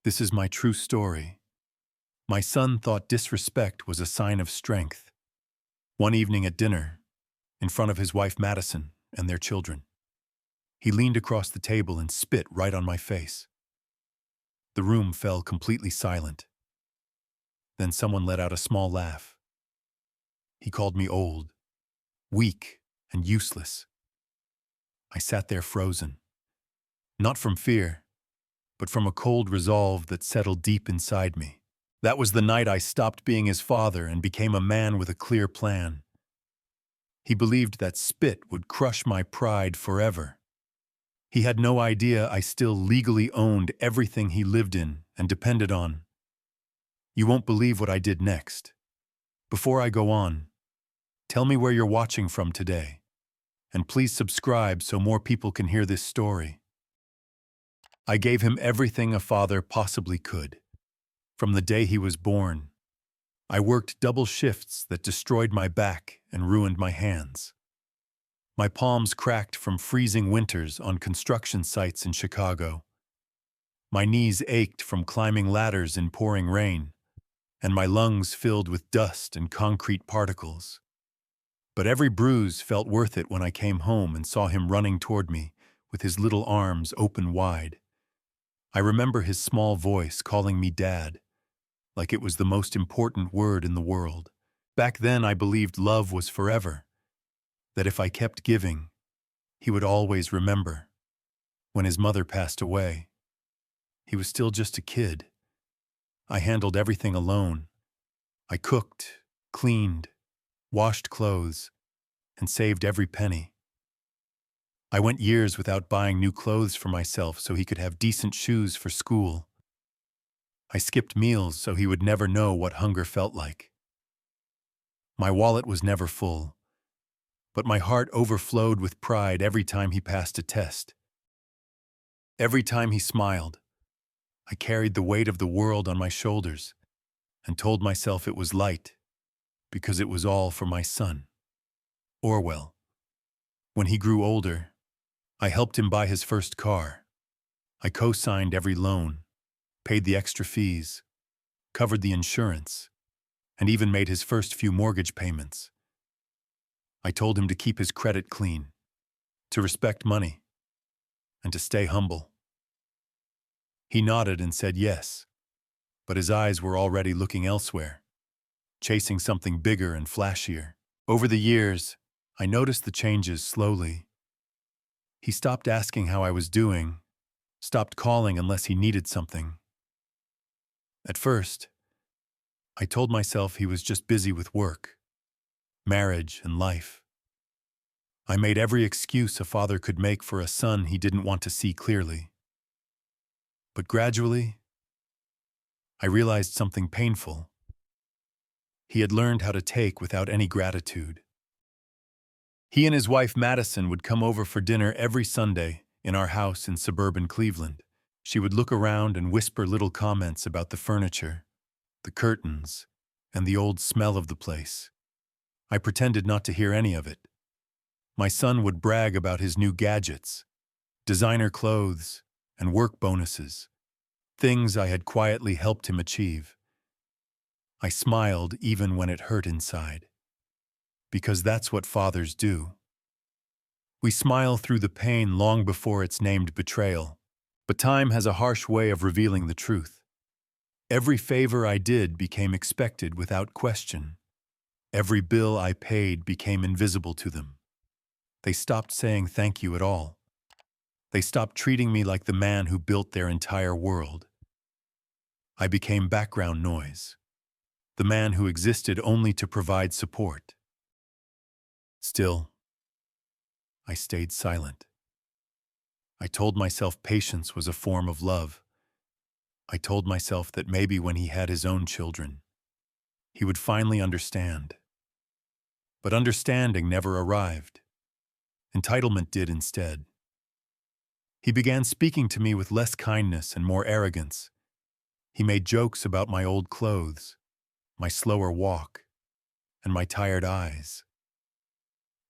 This is my true story. My son thought disrespect was a sign of strength. One evening at dinner, in front of his wife Madison and their children, he leaned across the table and spit right on my face. The room fell completely silent. Then someone let out a small laugh. He called me old, weak, and useless. I sat there frozen, not from fear, but from a cold resolve that settled deep inside me. That was the night I stopped being his father and became a man with a clear plan. He believed that spit would crush my pride forever. He had no idea I still legally owned everything he lived in and depended on. You won't believe what I did next. Before I go on, tell me where you're watching from today. And please subscribe so more people can hear this story. I gave him everything a father possibly could. From the day he was born, I worked double shifts that destroyed my back and ruined my hands. My palms cracked from freezing winters on construction sites in Chicago. My knees ached from climbing ladders in pouring rain, and my lungs filled with dust and concrete particles. But every bruise felt worth it when I came home and saw him running toward me with his little arms open wide. I remember his small voice calling me Dad, like it was the most important word in the world. Back then I believed love was forever, that if I kept giving, he would always remember. When his mother passed away, he was still just a kid. I handled everything alone. I cooked, cleaned, washed clothes, and saved every penny. I went years without buying new clothes for myself so he could have decent shoes for school. I skipped meals so he would never know what hunger felt like. My wallet was never full, but my heart overflowed with pride every time he passed a test. Every time he smiled, I carried the weight of the world on my shoulders and told myself it was light because it was all for my son. Orwell. When he grew older, I helped him buy his first car. I co-signed every loan, paid the extra fees, covered the insurance, and even made his first few mortgage payments. I told him to keep his credit clean, to respect money, and to stay humble. He nodded and said yes, but his eyes were already looking elsewhere, chasing something bigger and flashier. Over the years, I noticed the changes slowly. He stopped asking how I was doing, stopped calling unless he needed something. At first, I told myself he was just busy with work, marriage, and life. I made every excuse a father could make for a son he didn't want to see clearly. But gradually, I realized something painful. He had learned how to take without any gratitude. He and his wife Madison would come over for dinner every Sunday in our house in suburban Cleveland. She would look around and whisper little comments about the furniture, the curtains, and the old smell of the place. I pretended not to hear any of it. My son would brag about his new gadgets, designer clothes, and work bonuses, things I had quietly helped him achieve. I smiled even when it hurt inside, because that's what fathers do. We smile through the pain long before it's named betrayal. But time has a harsh way of revealing the truth. Every favor I did became expected without question. Every bill I paid became invisible to them. They stopped saying thank you at all. They stopped treating me like the man who built their entire world. I became background noise, the man who existed only to provide support. Still, I stayed silent. I told myself patience was a form of love. I told myself that maybe when he had his own children, he would finally understand. But understanding never arrived. Entitlement did instead. He began speaking to me with less kindness and more arrogance. He made jokes about my old clothes, my slower walk, and my tired eyes.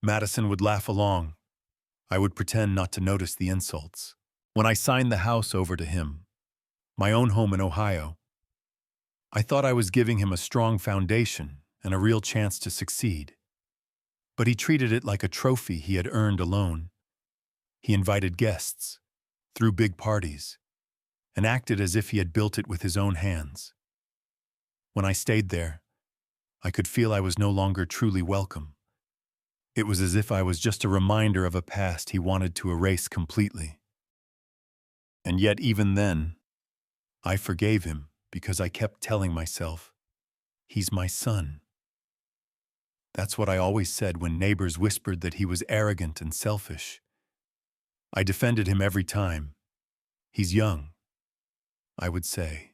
Madison would laugh along. I would pretend not to notice the insults. When I signed the house over to him, my own home in Ohio. I thought I was giving him a strong foundation and a real chance to succeed. But he treated it like a trophy he had earned alone. He invited guests, threw big parties, and acted as if he had built it with his own hands. When I stayed there, I could feel I was no longer truly welcome. It was as if I was just a reminder of a past he wanted to erase completely. And yet even then, I forgave him because I kept telling myself, he's my son. That's what I always said when neighbors whispered that he was arrogant and selfish. I defended him every time. He's young, I would say.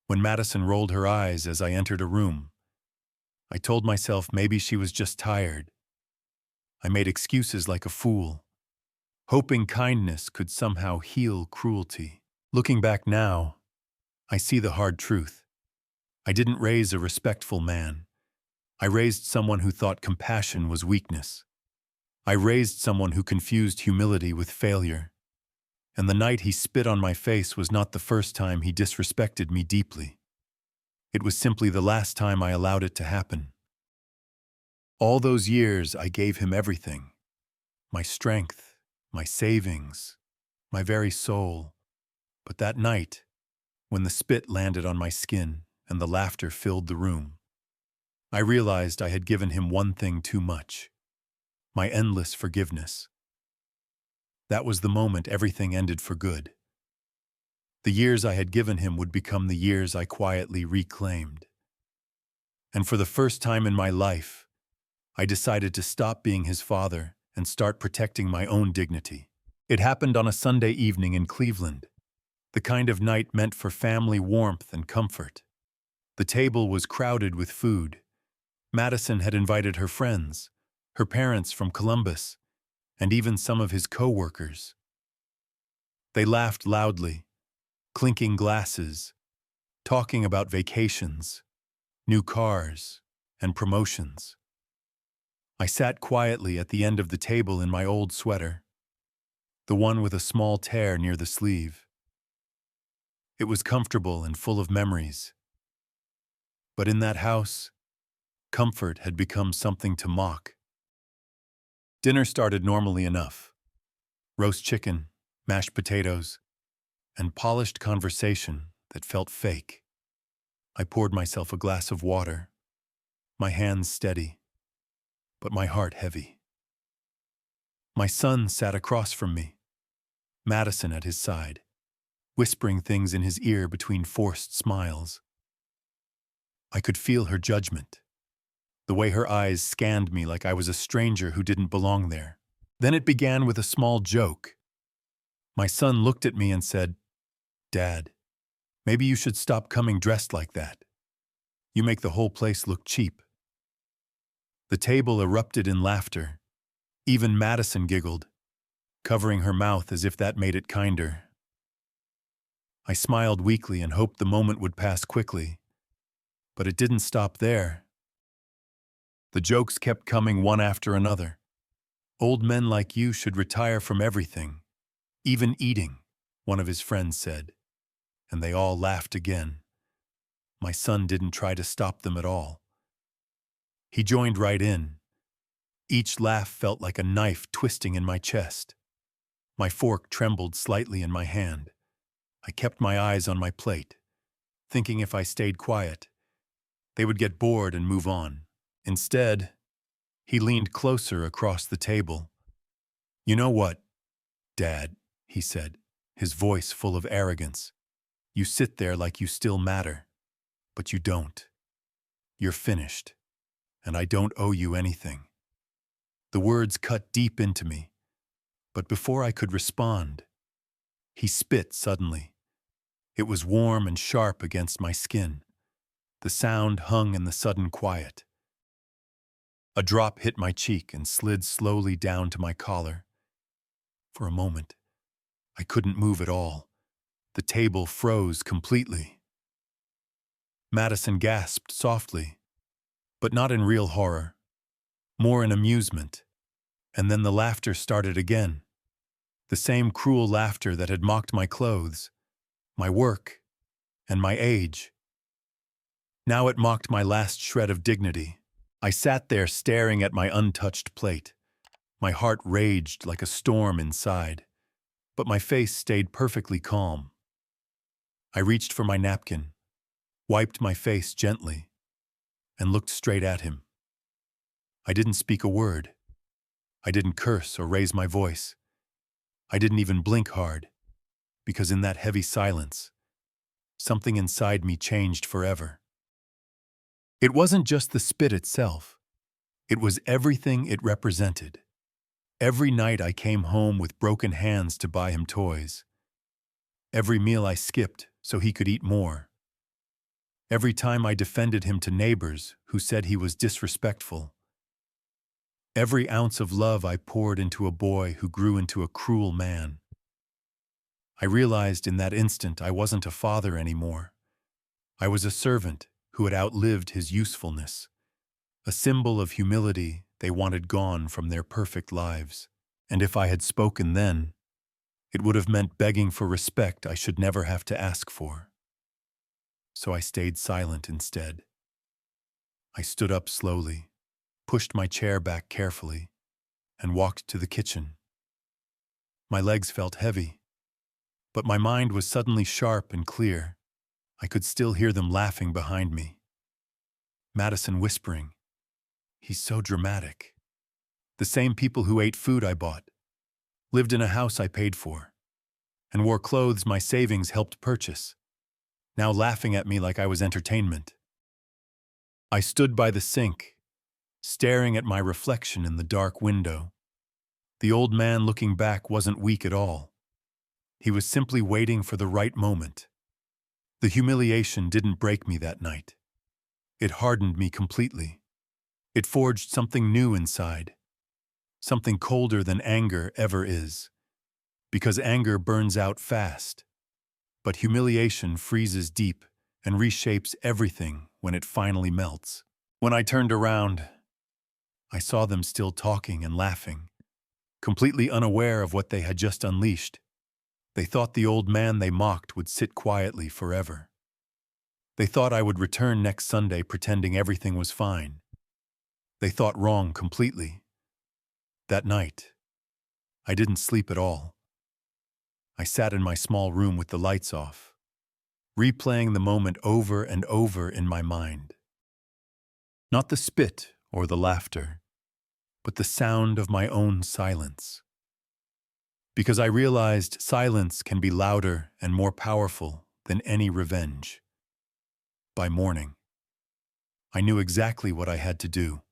When Madison rolled her eyes as I entered a room, I told myself maybe she was just tired. I made excuses like a fool, hoping kindness could somehow heal cruelty. Looking back now, I see the hard truth. I didn't raise a respectful man. I raised someone who thought compassion was weakness. I raised someone who confused humility with failure. And the night he spit on my face was not the first time he disrespected me deeply. It was simply the last time I allowed it to happen. All those years I gave him everything. My strength, my savings, my very soul. But that night, when the spit landed on my skin and the laughter filled the room, I realized I had given him one thing too much: my endless forgiveness. That was the moment everything ended for good. The years I had given him would become the years I quietly reclaimed. And for the first time in my life, I decided to stop being his father and start protecting my own dignity. It happened on a Sunday evening in Cleveland, the kind of night meant for family warmth and comfort. The table was crowded with food. Madison had invited her friends, her parents from Columbus, and even some of his co-workers. They laughed loudly, clinking glasses, talking about vacations, new cars, and promotions. I sat quietly at the end of the table in my old sweater, the one with a small tear near the sleeve. It was comfortable and full of memories. But in that house, comfort had become something to mock. Dinner started normally enough: roast chicken, mashed potatoes, and polished conversation that felt fake. I poured myself a glass of water, my hands steady, but my heart heavy. My son sat across from me, Madison at his side, whispering things in his ear between forced smiles. I could feel her judgment, the way her eyes scanned me like I was a stranger who didn't belong there. Then it began with a small joke. My son looked at me and said, "Dad, maybe you should stop coming dressed like that. You make the whole place look cheap." The table erupted in laughter. Even Madison giggled, covering her mouth as if that made it kinder. I smiled weakly and hoped the moment would pass quickly. But it didn't stop there. The jokes kept coming one after another. "Old men like you should retire from everything, even eating," one of his friends said. And they all laughed again. My son didn't try to stop them at all. He joined right in. Each laugh felt like a knife twisting in my chest. My fork trembled slightly in my hand. I kept my eyes on my plate, thinking if I stayed quiet, they would get bored and move on. Instead, he leaned closer across the table. "You know what, Dad," he said, his voice full of arrogance. "You sit there like you still matter, but you don't. You're finished, and I don't owe you anything." The words cut deep into me, but before I could respond, he spit suddenly. It was warm and sharp against my skin. The sound hung in the sudden quiet. A drop hit my cheek and slid slowly down to my collar. For a moment, I couldn't move at all. The table froze completely. Madison gasped softly, but not in real horror, more in amusement. And then the laughter started again. The same cruel laughter that had mocked my clothes, my work, and my age. Now it mocked my last shred of dignity. I sat there staring at my untouched plate. My heart raged like a storm inside, but my face stayed perfectly calm. I reached for my napkin, wiped my face gently, and looked straight at him. I didn't speak a word. I didn't curse or raise my voice. I didn't even blink hard, because in that heavy silence, something inside me changed forever. It wasn't just the spit itself. It was everything it represented. Every night I came home with broken hands to buy him toys. Every meal I skipped so he could eat more. Every time I defended him to neighbors who said he was disrespectful. Every ounce of love I poured into a boy who grew into a cruel man. I realized in that instant I wasn't a father anymore. I was a servant who had outlived his usefulness, a symbol of humility they wanted gone from their perfect lives. And if I had spoken then, it would have meant begging for respect I should never have to ask for. So I stayed silent instead. I stood up slowly, pushed my chair back carefully, and walked to the kitchen. My legs felt heavy, but my mind was suddenly sharp and clear. I could still hear them laughing behind me. Madison whispering, "He's so dramatic." The same people who ate food I bought, lived in a house I paid for, and wore clothes my savings helped purchase, now laughing at me like I was entertainment. I stood by the sink, staring at my reflection in the dark window. The old man looking back wasn't weak at all. He was simply waiting for the right moment. The humiliation didn't break me that night. It hardened me completely. It forged something new inside, something colder than anger ever is. Because anger burns out fast, but humiliation freezes deep and reshapes everything when it finally melts. When I turned around, I saw them still talking and laughing, completely unaware of what they had just unleashed. They thought the old man they mocked would sit quietly forever. They thought I would return next Sunday pretending everything was fine. They thought wrong completely. That night, I didn't sleep at all. I sat in my small room with the lights off, replaying the moment over and over in my mind. Not the spit or the laughter, but the sound of my own silence. Because I realized silence can be louder and more powerful than any revenge. By morning, I knew exactly what I had to do.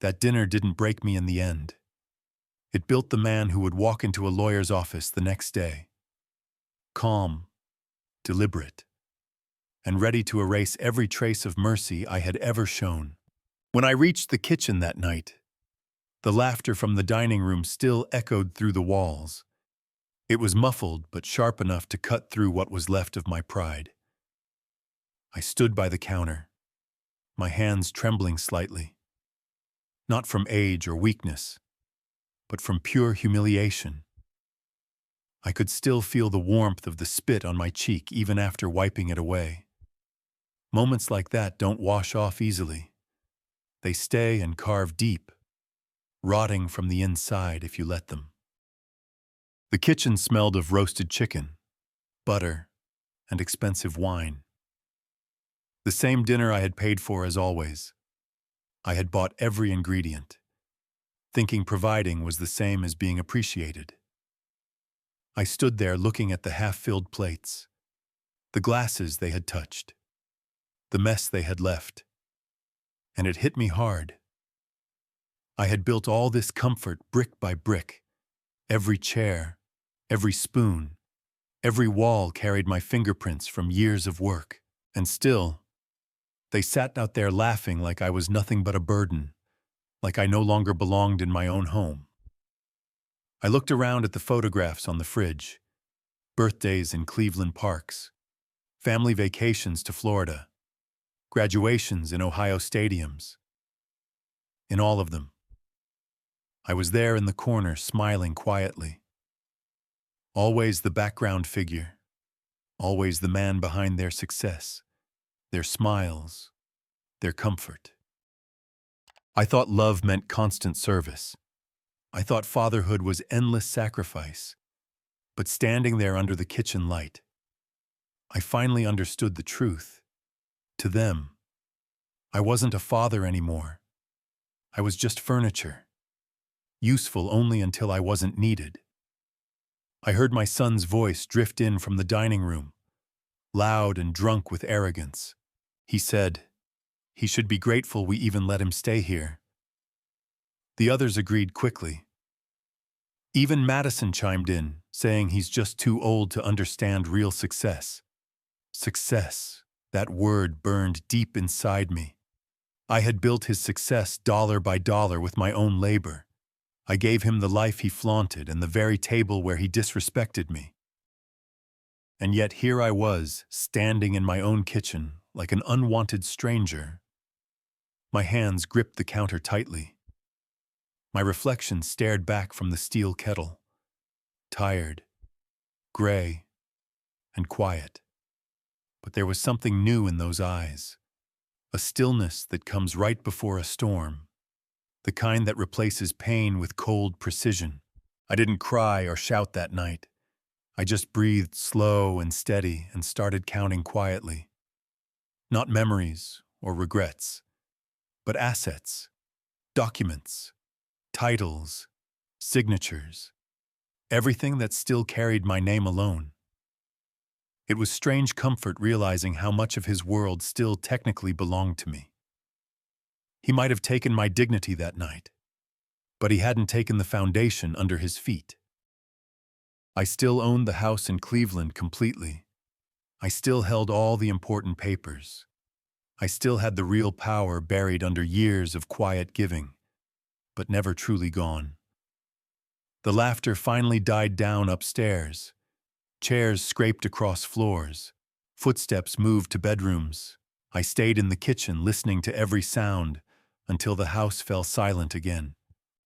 That dinner didn't break me in the end. It built the man who would walk into a lawyer's office the next day, calm, deliberate, and ready to erase every trace of mercy I had ever shown. When I reached the kitchen that night, the laughter from the dining room still echoed through the walls. It was muffled but sharp enough to cut through what was left of my pride. I stood by the counter, my hands trembling slightly, not from age or weakness, but from pure humiliation. I could still feel the warmth of the spit on my cheek even after wiping it away. Moments like that don't wash off easily. They stay and carve deep, rotting from the inside if you let them. The kitchen smelled of roasted chicken, butter, and expensive wine. The same dinner I had paid for as always. I had bought every ingredient, thinking providing was the same as being appreciated. I stood there looking at the half-filled plates, the glasses they had touched, the mess they had left, and it hit me hard. I had built all this comfort brick by brick. Every chair, every spoon, every wall carried my fingerprints from years of work. And still, they sat out there laughing like I was nothing but a burden, like I no longer belonged in my own home. I looked around at the photographs on the fridge, birthdays in Cleveland parks, family vacations to Florida, graduations in Ohio stadiums. In all of them, I was there in the corner smiling quietly. Always the background figure, always the man behind their success, their smiles, their comfort. I thought love meant constant service. I thought fatherhood was endless sacrifice. But standing there under the kitchen light, I finally understood the truth. To them, I wasn't a father anymore. I was just furniture, useful only until I wasn't needed. I heard my son's voice drift in from the dining room, loud and drunk with arrogance. He said, "He should be grateful we even let him stay here." The others agreed quickly. Even Madison chimed in, saying he's just too old to understand real success. Success, that word burned deep inside me. I had built his success dollar by dollar with my own labor. I gave him the life he flaunted and the very table where he disrespected me. And yet here I was, standing in my own kitchen, like an unwanted stranger. My hands gripped the counter tightly. My reflection stared back from the steel kettle, tired, gray, and quiet. But there was something new in those eyes, a stillness that comes right before a storm, the kind that replaces pain with cold precision. I didn't cry or shout that night. I just breathed slow and steady and started counting quietly. Not memories or regrets, but assets, documents, titles, signatures, everything that still carried my name alone. It was strange comfort realizing how much of his world still technically belonged to me. He might have taken my dignity that night, but he hadn't taken the foundation under his feet. I still owned the house in Cleveland completely. I still held all the important papers. I still had the real power buried under years of quiet giving, but never truly gone. The laughter finally died down upstairs. Chairs scraped across floors. Footsteps moved to bedrooms. I stayed in the kitchen listening to every sound until the house fell silent again.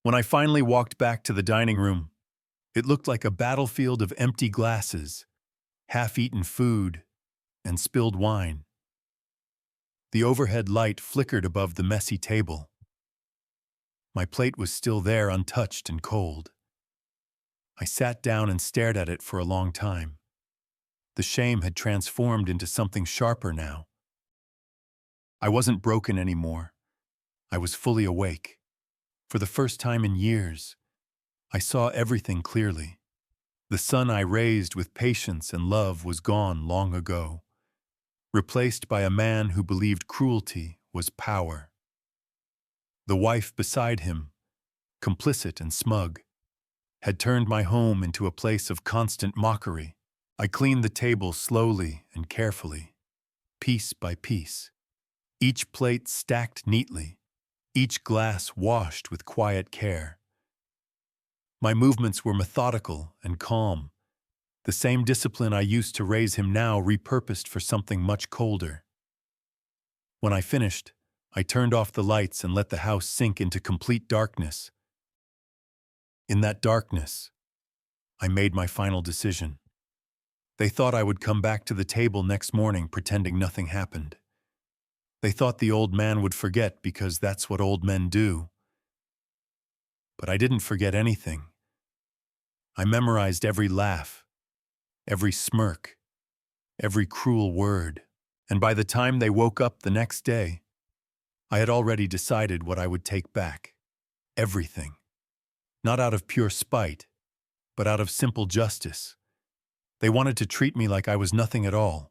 When I finally walked back to the dining room, it looked like a battlefield of empty glasses, half-eaten food, and spilled wine. The overhead light flickered above the messy table. My plate was still there, untouched and cold. I sat down and stared at it for a long time. The shame had transformed into something sharper now. I wasn't broken anymore. I was fully awake. For the first time in years, I saw everything clearly. The son I raised with patience and love was gone long ago, replaced by a man who believed cruelty was power. The wife beside him, complicit and smug, had turned my home into a place of constant mockery. I cleaned the table slowly and carefully, piece by piece, each plate stacked neatly, each glass washed with quiet care. My movements were methodical and calm, the same discipline I used to raise him now repurposed for something much colder. When I finished, I turned off the lights and let the house sink into complete darkness. In that darkness, I made my final decision. They thought I would come back to the table next morning pretending nothing happened. They thought the old man would forget because that's what old men do. But I didn't forget anything. I memorized every laugh, every smirk, every cruel word, and by the time they woke up the next day, I had already decided what I would take back. Everything. Not out of pure spite, but out of simple justice. They wanted to treat me like I was nothing at all,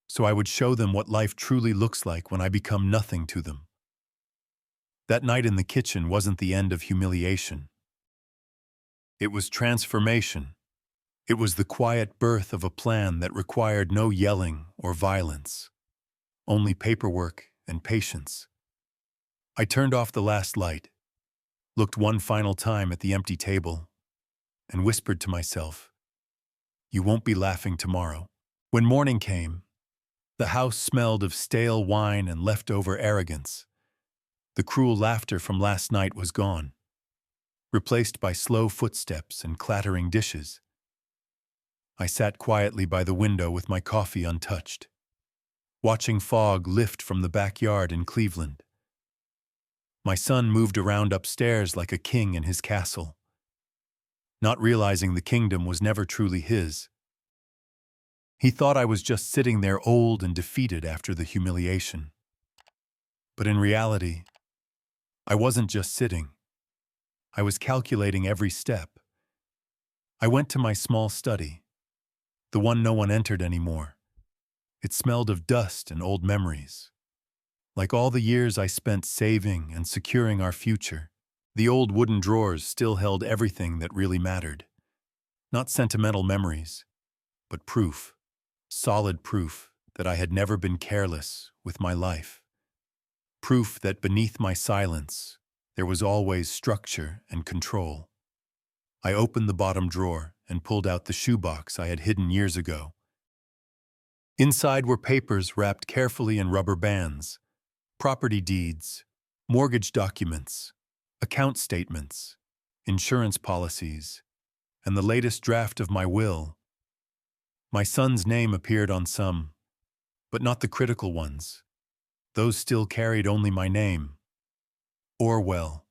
so I would show them what life truly looks like when I become nothing to them. That night in the kitchen wasn't the end of humiliation. It was transformation. It was the quiet birth of a plan that required no yelling or violence, only paperwork and patience. I turned off the last light, looked one final time at the empty table, and whispered to myself, "You won't be laughing tomorrow." When morning came, the house smelled of stale wine and leftover arrogance. The cruel laughter from last night was gone, replaced by slow footsteps and clattering dishes. I sat quietly by the window with my coffee untouched, watching fog lift from the backyard in Cleveland. My son moved around upstairs like a king in his castle, not realizing the kingdom was never truly his. He thought I was just sitting there old and defeated after the humiliation. But in reality, I wasn't just sitting. I was calculating every step. I went to my small study, the one no one entered anymore. It smelled of dust and old memories. Like all the years I spent saving and securing our future, the old wooden drawers still held everything that really mattered. Not sentimental memories, but proof, solid proof that I had never been careless with my life. Proof that beneath my silence, there was always structure and control. I opened the bottom drawer and pulled out the shoebox I had hidden years ago. Inside were papers wrapped carefully in rubber bands, property deeds, mortgage documents, account statements, insurance policies, and the latest draft of my will. My son's name appeared on some, but not the critical ones. Those still carried only my name, Orwell.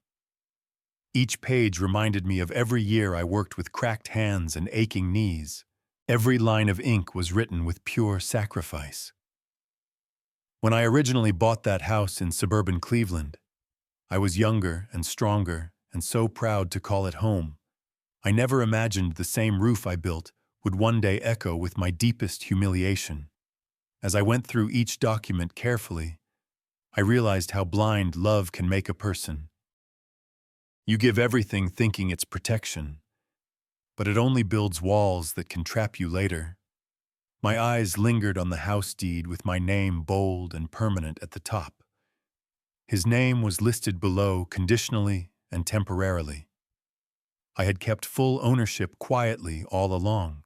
Each page reminded me of every year I worked with cracked hands and aching knees. Every line of ink was written with pure sacrifice. When I originally bought that house in suburban Cleveland, I was younger and stronger and so proud to call it home. I never imagined the same roof I built would one day echo with my deepest humiliation. As I went through each document carefully, I realized how blind love can make a person. You give everything thinking it's protection, but it only builds walls that can trap you later. My eyes lingered on the house deed with my name bold and permanent at the top. His name was listed below conditionally and temporarily. I had kept full ownership quietly all along,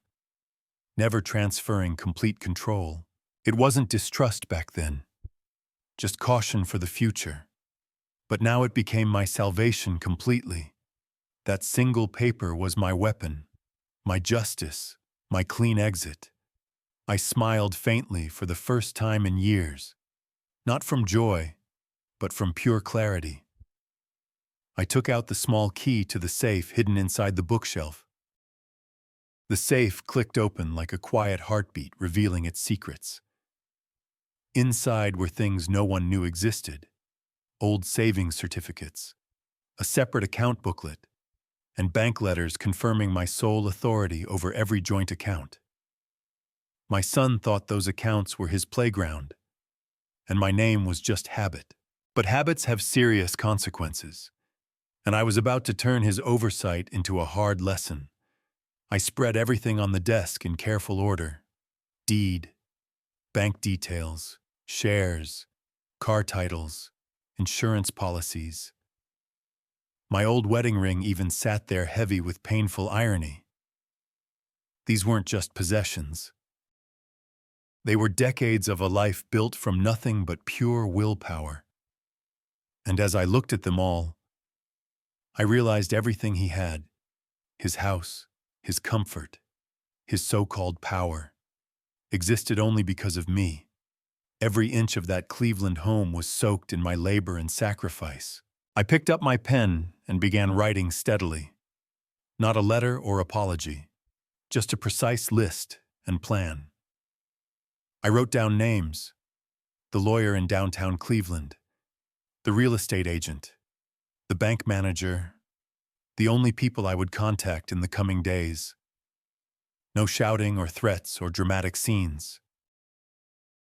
never transferring complete control. It wasn't distrust back then, just caution for the future. But now it became my salvation completely. That single paper was my weapon, my justice, my clean exit. I smiled faintly for the first time in years, not from joy, but from pure clarity. I took out the small key to the safe hidden inside the bookshelf. The safe clicked open like a quiet heartbeat revealing its secrets. Inside were things no one knew existed: old savings certificates, a separate account booklet, and bank letters confirming my sole authority over every joint account. My son thought those accounts were his playground, and my name was just habit. But habits have serious consequences, and I was about to turn his oversight into a hard lesson. I spread everything on the desk in careful order: deed, bank details, shares, car titles, insurance policies. My old wedding ring even sat there heavy with painful irony. These weren't just possessions. They were decades of a life built from nothing but pure willpower. And as I looked at them all, I realized everything he had, his house, his comfort, his so-called power, existed only because of me. Every inch of that Cleveland home was soaked in my labor and sacrifice. I picked up my pen and began writing steadily. Not a letter or apology, just a precise list and plan. I wrote down names: the lawyer in downtown Cleveland, the real estate agent, the bank manager, the only people I would contact in the coming days. No shouting or threats or dramatic scenes.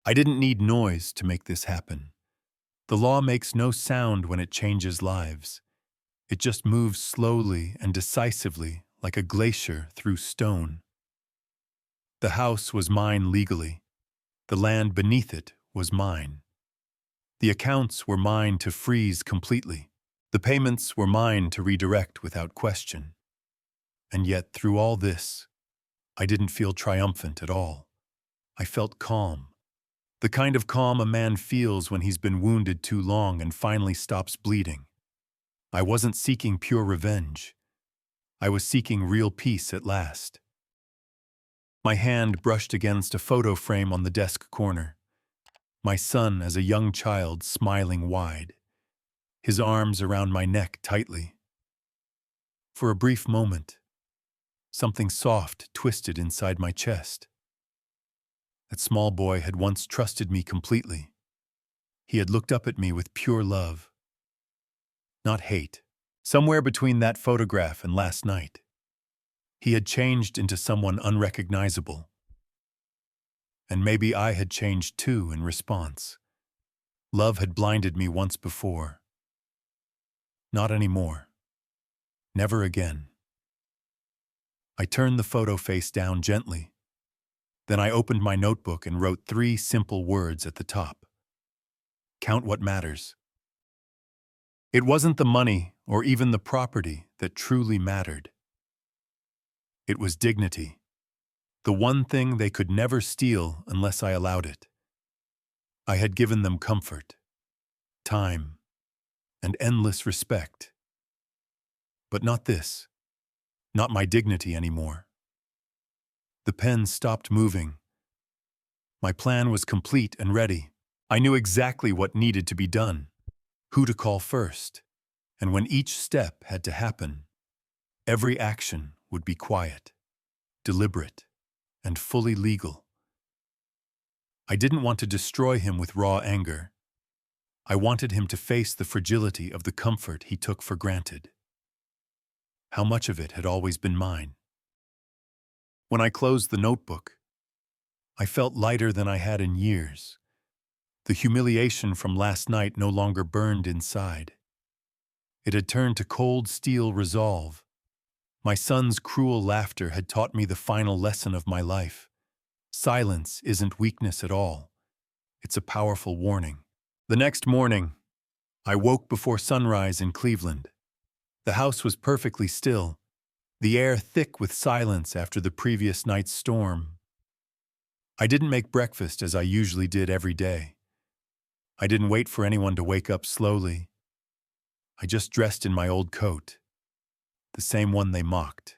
I didn't need noise to make this happen. The law makes no sound when it changes lives. It just moves slowly and decisively like a glacier through stone. The house was mine legally. The land beneath it was mine. The accounts were mine to freeze completely. The payments were mine to redirect without question. And yet, through all this, I didn't feel triumphant at all. I felt calm. The kind of calm a man feels when he's been wounded too long and finally stops bleeding. I wasn't seeking pure revenge. I was seeking real peace at last. My hand brushed against a photo frame on the desk corner. My son as a young child smiling wide, his arms around my neck tightly. For a brief moment, something soft twisted inside my chest. That small boy had once trusted me completely. He had looked up at me with pure love, not hate. Somewhere between that photograph and last night, he had changed into someone unrecognizable. And maybe I had changed too in response. Love had blinded me once before. Not anymore. Never again. I turned the photo face down gently. Then I opened my notebook and wrote 3 simple words at the top. Count what matters. It wasn't the money or even the property that truly mattered. It was dignity. The one thing they could never steal unless I allowed it. I had given them comfort, time, and endless respect. But not this. Not my dignity anymore. The pen stopped moving. My plan was complete and ready. I knew exactly what needed to be done, who to call first, and when each step had to happen, every action would be quiet, deliberate, and fully legal. I didn't want to destroy him with raw anger. I wanted him to face the fragility of the comfort he took for granted. How much of it had always been mine? When I closed the notebook, I felt lighter than I had in years. The humiliation from last night no longer burned inside. It had turned to cold steel resolve. My son's cruel laughter had taught me the final lesson of my life. Silence isn't weakness at all. It's a powerful warning. The next morning, I woke before sunrise in Cleveland. The house was perfectly still, the air thick with silence after the previous night's storm. I didn't make breakfast as I usually did every day. I didn't wait for anyone to wake up slowly. I just dressed in my old coat, the same one they mocked,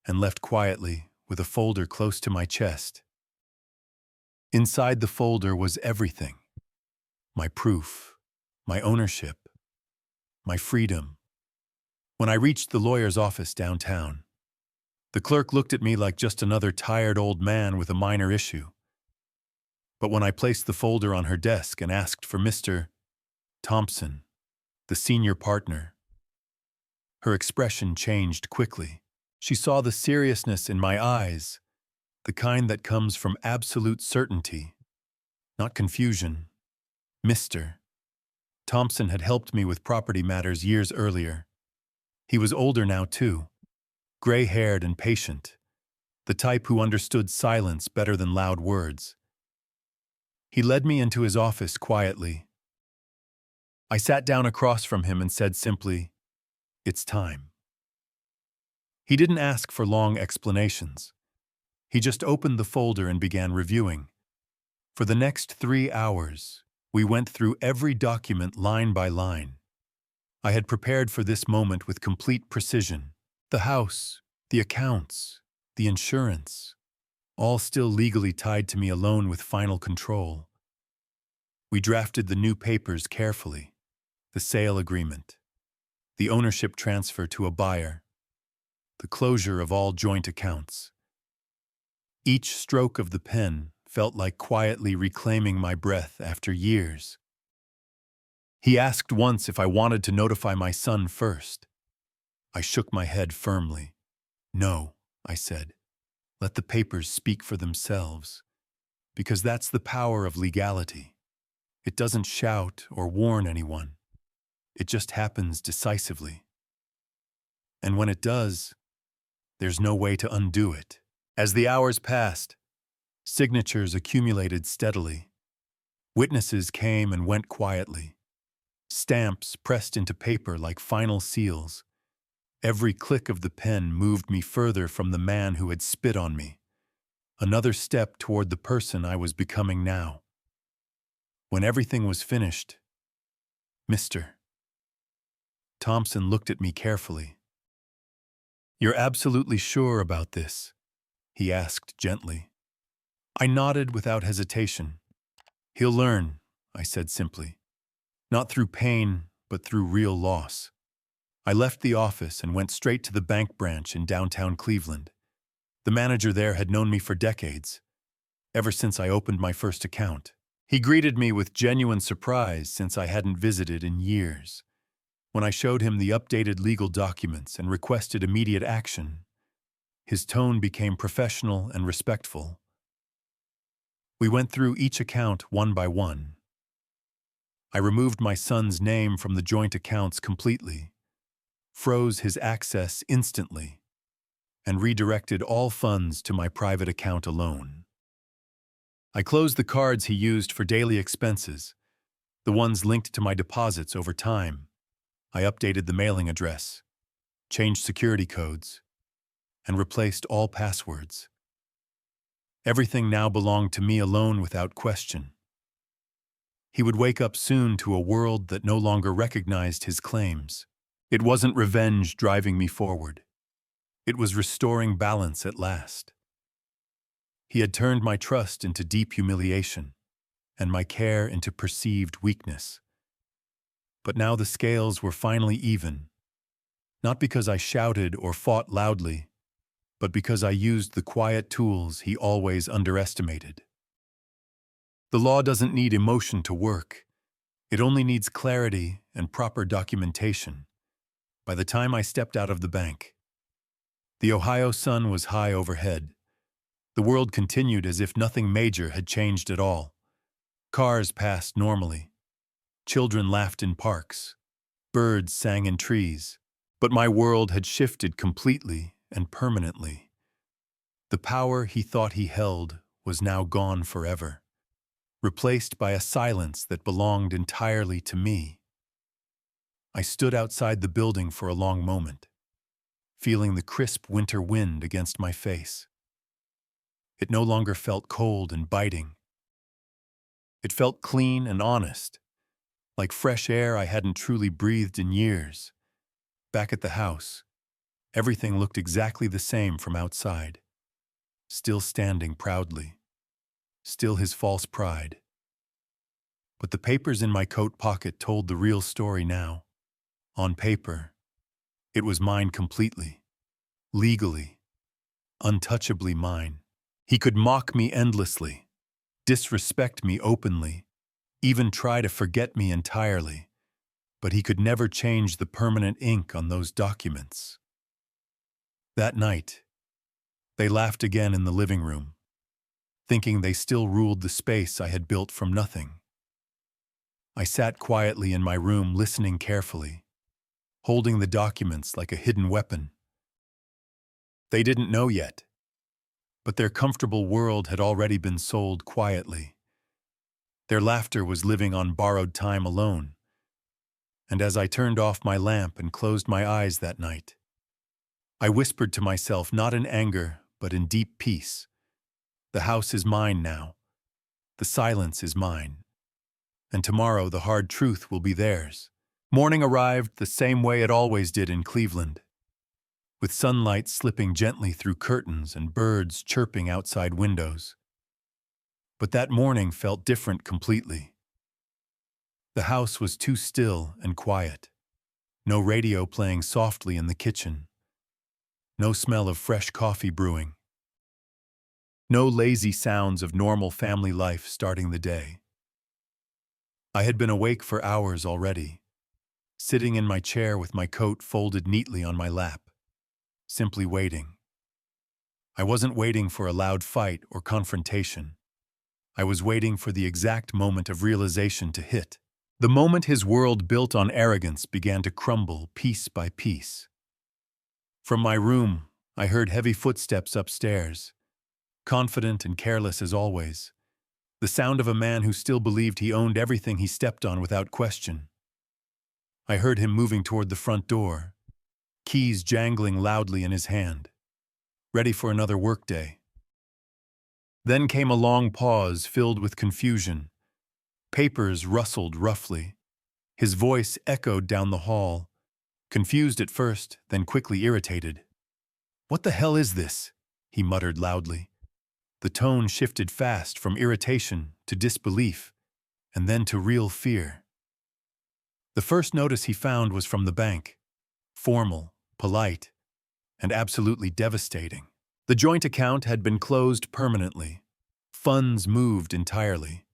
and left quietly with a folder close to my chest. Inside the folder was everything. My proof, my ownership, my freedom. When I reached the lawyer's office downtown, the clerk looked at me like just another tired old man with a minor issue. But when I placed the folder on her desk and asked for Mr. Thompson, the senior partner, her expression changed quickly. She saw the seriousness in my eyes, the kind that comes from absolute certainty, not confusion. Mr. Thompson had helped me with property matters years earlier. He was older now, too, gray-haired and patient, the type who understood silence better than loud words. He led me into his office quietly. I sat down across from him and said simply, "It's time." He didn't ask for long explanations. He just opened the folder and began reviewing. For the next 3 hours, we went through every document line by line. I had prepared for this moment with complete precision. The house, the accounts, the insurance, all still legally tied to me alone with final control. We drafted the new papers carefully, the sale agreement, the ownership transfer to a buyer, the closure of all joint accounts. Each stroke of the pen felt like quietly reclaiming my breath after years. He asked once if I wanted to notify my son first. I shook my head firmly. "No," I said. "Let the papers speak for themselves. Because that's the power of legality. It doesn't shout or warn anyone. It just happens decisively. And when it does, there's no way to undo it." As the hours passed, signatures accumulated steadily. Witnesses came and went quietly. Stamps pressed into paper like final seals. Every click of the pen moved me further from the man who had spit on me. Another step toward the person I was becoming now. When everything was finished, Mr. Thompson looked at me carefully. "You're absolutely sure about this?" he asked gently. I nodded without hesitation. He'll learn, I said simply. Not through pain, but through real loss. I left the office and went straight to the bank branch in downtown Cleveland. The manager there had known me for decades, ever since I opened my first account. He greeted me with genuine surprise since I hadn't visited in years. When I showed him the updated legal documents and requested immediate action, his tone became professional and respectful. We went through each account one by one. I removed my son's name from the joint accounts completely, froze his access instantly, and redirected all funds to my private account alone. I closed the cards he used for daily expenses, the ones linked to my deposits over time. I updated the mailing address, changed security codes, and replaced all passwords. Everything now belonged to me alone without question. He would wake up soon to a world that no longer recognized his claims. It wasn't revenge driving me forward. It was restoring balance at last. He had turned my trust into deep humiliation, and my care into perceived weakness. But now the scales were finally even, not because I shouted or fought loudly, but because I used the quiet tools he always underestimated. The law doesn't need emotion to work. It only needs clarity and proper documentation. By the time I stepped out of the bank, the Ohio sun was high overhead. The world continued as if nothing major had changed at all. Cars passed normally. Children laughed in parks. Birds sang in trees. But my world had shifted completely and permanently. The power he thought he held was now gone forever, replaced by a silence that belonged entirely to me. I stood outside the building for a long moment, feeling the crisp winter wind against my face. It no longer felt cold and biting. It felt clean and honest, like fresh air I hadn't truly breathed in years. Back at the house, everything looked exactly the same from outside. Still standing proudly. Still his false pride. But the papers in my coat pocket told the real story now. On paper, it was mine completely, legally, untouchably mine. He could mock me endlessly, disrespect me openly, even try to forget me entirely, but he could never change the permanent ink on those documents. That night, they laughed again in the living room, thinking they still ruled the space I had built from nothing. I sat quietly in my room listening carefully, holding the documents like a hidden weapon. They didn't know yet, but their comfortable world had already been sold quietly. Their laughter was living on borrowed time alone. And as I turned off my lamp and closed my eyes that night, I whispered to myself, not in anger, but in deep peace, the house is mine now. The silence is mine. And tomorrow the hard truth will be theirs. Morning arrived the same way it always did in Cleveland, with sunlight slipping gently through curtains and birds chirping outside windows. But that morning felt different completely. The house was too still and quiet. No radio playing softly in the kitchen. No smell of fresh coffee brewing. No lazy sounds of normal family life starting the day. I had been awake for hours already, sitting in my chair with my coat folded neatly on my lap, simply waiting. I wasn't waiting for a loud fight or confrontation. I was waiting for the exact moment of realization to hit. The moment his world built on arrogance began to crumble piece by piece. From my room, I heard heavy footsteps upstairs, confident and careless as always. The sound of a man who still believed he owned everything he stepped on without question. I heard him moving toward the front door, keys jangling loudly in his hand, ready for another workday. Then came a long pause filled with confusion. Papers rustled roughly. His voice echoed down the hall, confused at first, then quickly irritated. "What the hell is this?" he muttered loudly. The tone shifted fast from irritation to disbelief, and then to real fear. The first notice he found was from the bank. Formal, polite, and absolutely devastating. The joint account had been closed permanently. Funds moved entirely.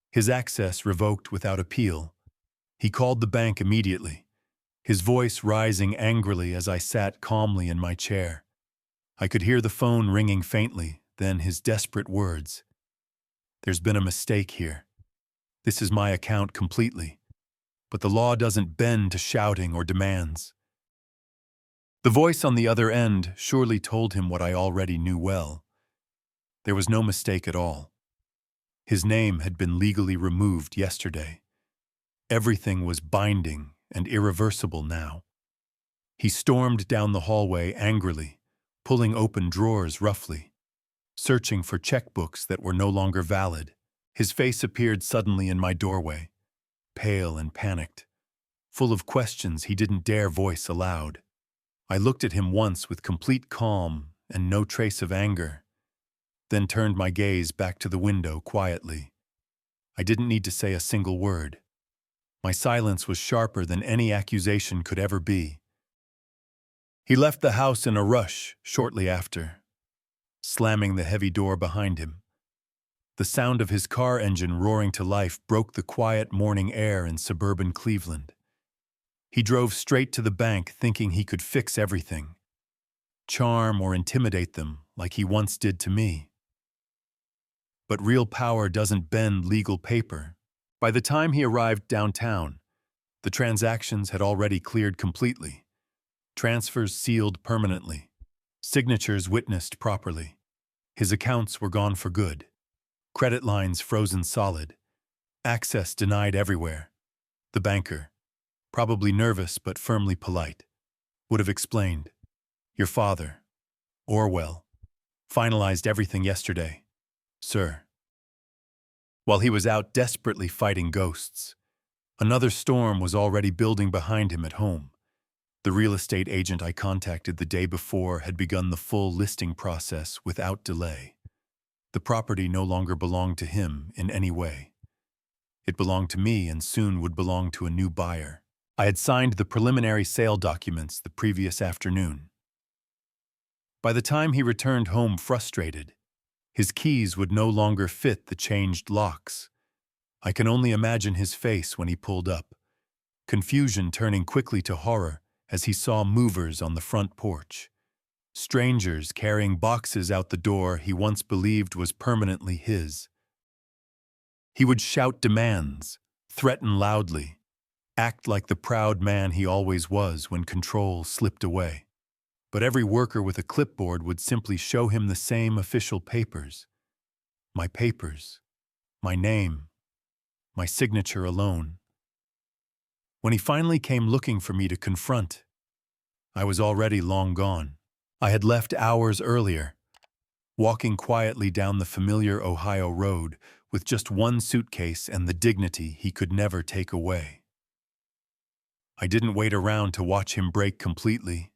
His access revoked without appeal. He called the bank immediately, his voice rising angrily as I sat calmly in my chair. I could hear the phone ringing faintly, then his desperate words. There's been a mistake here. This is my account completely, but the law doesn't bend to shouting or demands. The voice on the other end surely told him what I already knew well. There was no mistake at all. His name had been legally removed yesterday. Everything was binding and irreversible now. He stormed down the hallway angrily, pulling open drawers roughly, searching for checkbooks that were no longer valid. His face appeared suddenly in my doorway, pale and panicked, full of questions he didn't dare voice aloud. I looked at him once with complete calm and no trace of anger, then turned my gaze back to the window quietly. I didn't need to say a single word. My silence was sharper than any accusation could ever be. He left the house in a rush shortly after, slamming the heavy door behind him. The sound of his car engine roaring to life broke the quiet morning air in suburban Cleveland. He drove straight to the bank thinking he could fix everything, charm or intimidate them like he once did to me. But real power doesn't bend legal paper. By the time he arrived downtown, the transactions had already cleared completely. Transfers sealed permanently. Signatures witnessed properly. His accounts were gone for good. Credit lines frozen solid. Access denied everywhere. The banker, probably nervous but firmly polite, would have explained, "Your father, Orwell, finalized everything yesterday, sir." While he was out desperately fighting ghosts, another storm was already building behind him at home. The real estate agent I contacted the day before had begun the full listing process without delay. The property no longer belonged to him in any way. It belonged to me and soon would belong to a new buyer. I had signed the preliminary sale documents the previous afternoon. By the time he returned home frustrated, his keys would no longer fit the changed locks. I can only imagine his face when he pulled up, confusion turning quickly to horror as he saw movers on the front porch, strangers carrying boxes out the door he once believed was permanently his. He would shout demands, threaten loudly, act like the proud man he always was when control slipped away. But every worker with a clipboard would simply show him the same official papers. My papers, my name, my signature alone. When he finally came looking for me to confront, I was already long gone. I had left hours earlier, walking quietly down the familiar Ohio road with just one suitcase and the dignity he could never take away. I didn't wait around to watch him break completely.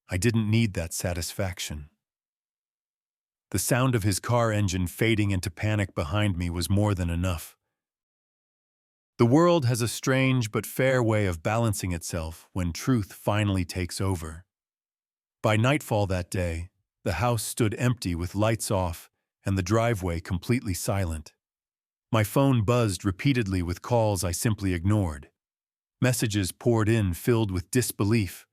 I didn't need that satisfaction. The sound of his car engine fading into panic behind me was more than enough. The world has a strange but fair way of balancing itself when truth finally takes over. By nightfall that day, the house stood empty with lights off and the driveway completely silent. My phone buzzed repeatedly with calls I simply ignored. Messages poured in filled with disbelief,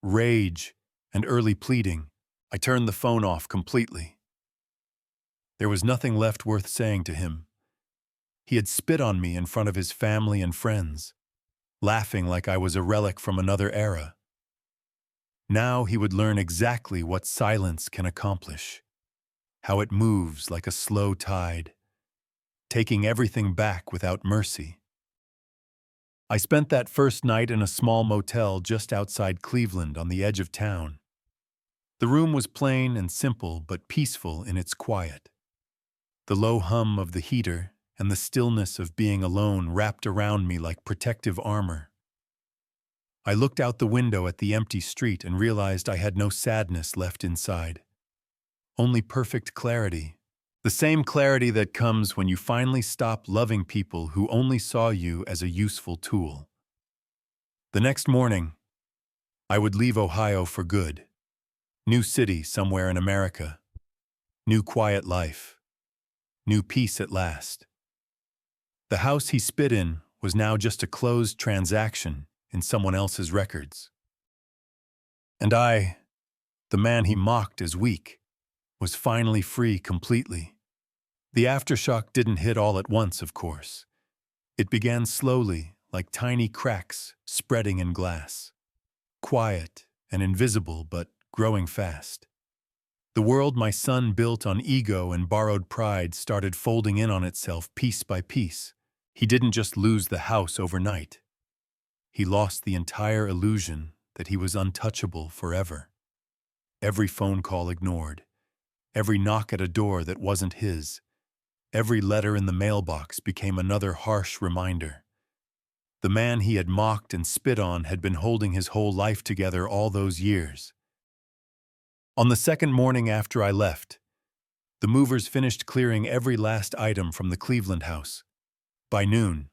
rage, and early pleading. I turned the phone off completely. There was nothing left worth saying to him. He had spit on me in front of his family and friends, laughing like I was a relic from another era. Now he would learn exactly what silence can accomplish, how it moves like a slow tide, taking everything back without mercy. I spent that first night in a small motel just outside Cleveland on the edge of town. The room was plain and simple but peaceful in its quiet. The low hum of the heater and the stillness of being alone wrapped around me like protective armor. I looked out the window at the empty street and realized I had no sadness left inside. only perfect clarity. The same clarity that comes when you finally stop loving people who only saw you as a useful tool. The next morning, I would leave Ohio for good. New city somewhere in America. New quiet life. New peace at last. The house he spit in was now just a closed transaction in someone else's records. And I, the man he mocked as weak, was finally free completely. The aftershock didn't hit all at once, of course. It began slowly, like tiny cracks spreading in glass. Quiet and invisible, but growing fast. The world my son built on ego and borrowed pride started folding in on itself piece by piece. He didn't just lose the house overnight. He lost the entire illusion that he was untouchable forever. Every phone call ignored. Every knock at a door that wasn't his. Every letter in the mailbox became another harsh reminder. The man he had mocked and spit on had been holding his whole life together all those years. On the second morning after I left, the movers finished clearing every last item from the Cleveland house. By noon,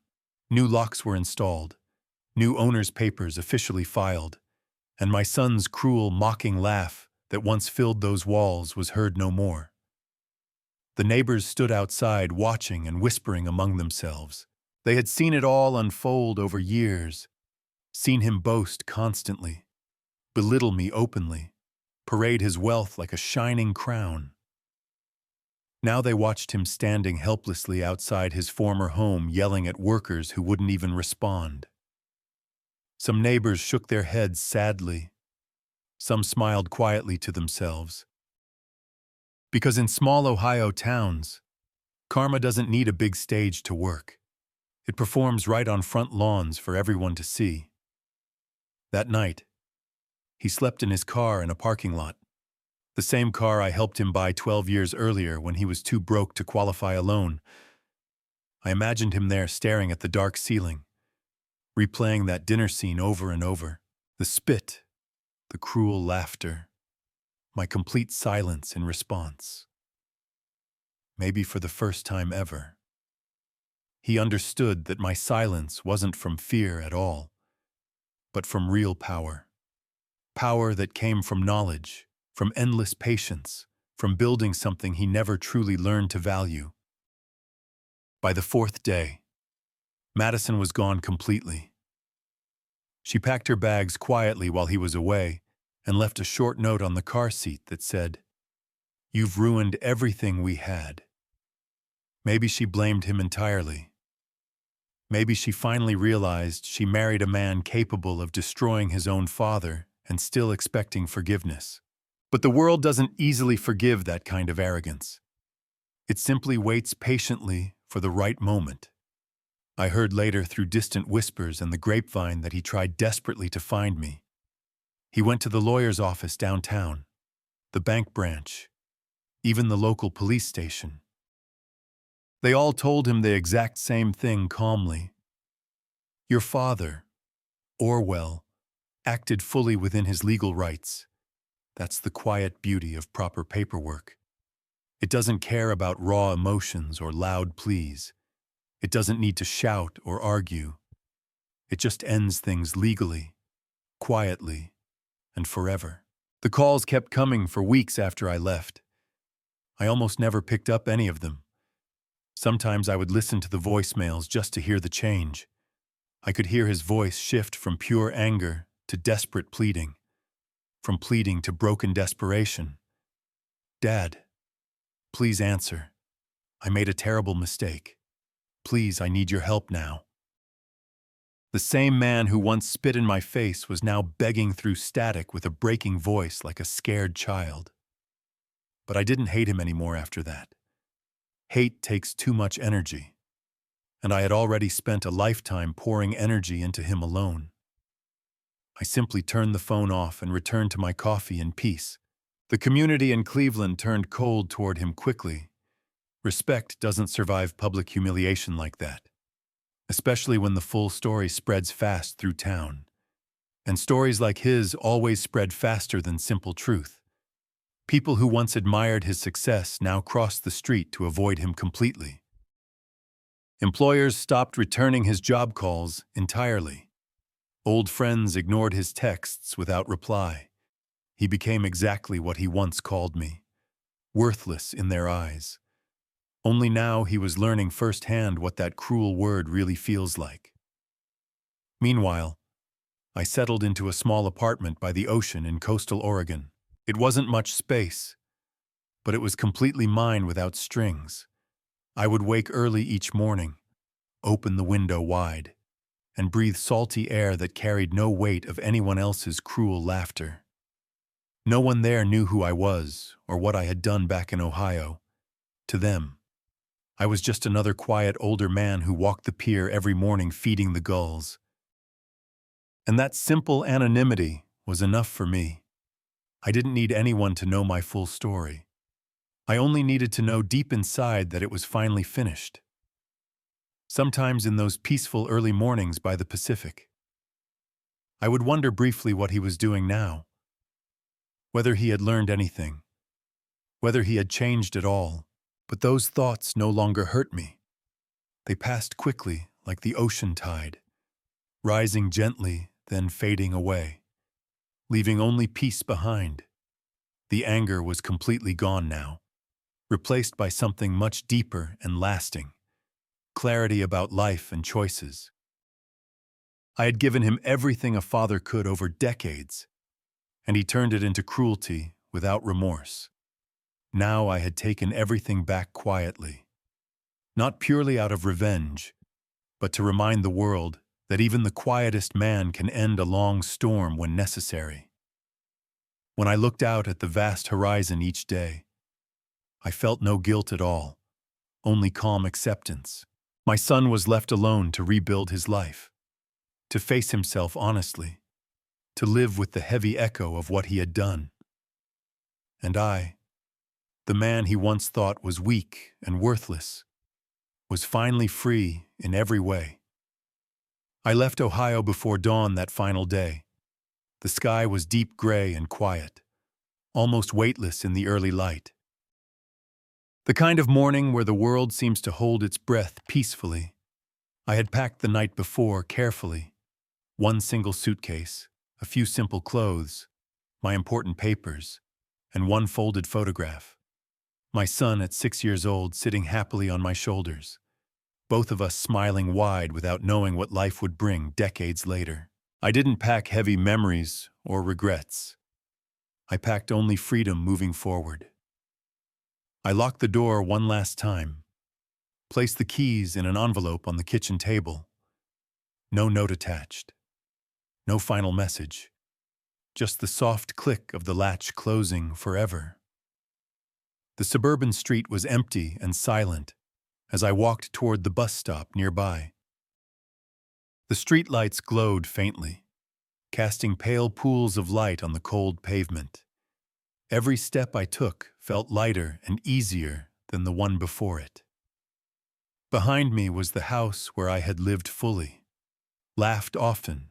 new locks were installed, new owner's papers officially filed, and my son's cruel, mocking laugh that once filled those walls was heard no more. The neighbors stood outside watching and whispering among themselves. They had seen it all unfold over years, seen him boast constantly, belittle me openly, parade his wealth like a shining crown. Now they watched him standing helplessly outside his former home yelling at workers who wouldn't even respond. Some neighbors shook their heads sadly. Some smiled quietly to themselves. Because in small Ohio towns, karma doesn't need a big stage to work. It performs right on front lawns for everyone to see. That night, he slept in his car in a parking lot. The same car I helped him buy 12 years earlier when he was too broke to qualify a loan. I imagined him there staring at the dark ceiling, replaying that dinner scene over and over. The spit, the cruel laughter, my complete silence in response. Maybe for the first time ever, he understood that my silence wasn't from fear at all, but from real power. Power that came from knowledge, from endless patience, from building something he never truly learned to value. By the fourth day, Madison was gone completely. She packed her bags quietly while he was away and left a short note on the car seat that said, "You've ruined everything we had." Maybe she blamed him entirely. Maybe she finally realized she married a man capable of destroying his own father and still expecting forgiveness. But the world doesn't easily forgive that kind of arrogance. It simply waits patiently for the right moment. I heard later through distant whispers and the grapevine that he tried desperately to find me. He went to the lawyer's office downtown, the bank branch, even the local police station. They all told him the exact same thing calmly. Your father, Orwell, acted fully within his legal rights. That's the quiet beauty of proper paperwork. It doesn't care about raw emotions or loud pleas. It doesn't need to shout or argue. It just ends things legally, quietly, and forever. The calls kept coming for weeks after I left. I almost never picked up any of them. Sometimes I would listen to the voicemails just to hear the change. I could hear his voice shift from pure anger to desperate pleading, from pleading to broken desperation. "Dad, please answer. I made a terrible mistake. Please, I need your help now." The same man who once spit in my face was now begging through static with a breaking voice like a scared child. But I didn't hate him anymore after that. Hate takes too much energy, and I had already spent a lifetime pouring energy into him alone. I simply turned the phone off and returned to my coffee in peace. The community in Cleveland turned cold toward him quickly. Respect doesn't survive public humiliation like that, especially when the full story spreads fast through town. And stories like his always spread faster than simple truth. People who once admired his success now crossed the street to avoid him completely. Employers stopped returning his job calls entirely. Old friends ignored his texts without reply. He became exactly what he once called me, worthless in their eyes. Only now he was learning firsthand what that cruel word really feels like. Meanwhile, I settled into a small apartment by the ocean in coastal Oregon. It wasn't much space, but it was completely mine without strings. I would wake early each morning, open the window wide, and breathe salty air that carried no weight of anyone else's cruel laughter. No one there knew who I was or what I had done back in Ohio. To them, I was just another quiet older man who walked the pier every morning feeding the gulls. And that simple anonymity was enough for me. I didn't need anyone to know my full story. I only needed to know deep inside that it was finally finished. Sometimes in those peaceful early mornings by the Pacific, I would wonder briefly what he was doing now, whether he had learned anything, whether he had changed at all. But those thoughts no longer hurt me. They passed quickly like the ocean tide, rising gently, then fading away, leaving only peace behind. The anger was completely gone now, replaced by something much deeper and lasting, clarity about life and choices. I had given him everything a father could over decades, and he turned it into cruelty without remorse. Now I had taken everything back quietly, not purely out of revenge, but to remind the world that even the quietest man can end a long storm when necessary. When I looked out at the vast horizon each day, I felt no guilt at all, only calm acceptance. My son was left alone to rebuild his life, to face himself honestly, to live with the heavy echo of what he had done. And I, the man he once thought was weak and worthless, was finally free in every way. I left Ohio before dawn that final day. The sky was deep gray and quiet, almost weightless in the early light. The kind of morning where the world seems to hold its breath peacefully. I had packed the night before carefully. One single suitcase, a few simple clothes, my important papers, and one folded photograph. My son at 6 years old sitting happily on my shoulders, both of us smiling wide without knowing what life would bring decades later. I didn't pack heavy memories or regrets. I packed only freedom moving forward. I locked the door one last time, placed the keys in an envelope on the kitchen table. No note attached. No final message. Just the soft click of the latch closing forever. The suburban street was empty and silent as I walked toward the bus stop nearby. The streetlights glowed faintly, casting pale pools of light on the cold pavement. Every step I took felt lighter and easier than the one before it. Behind me was the house where I had lived fully, laughed often,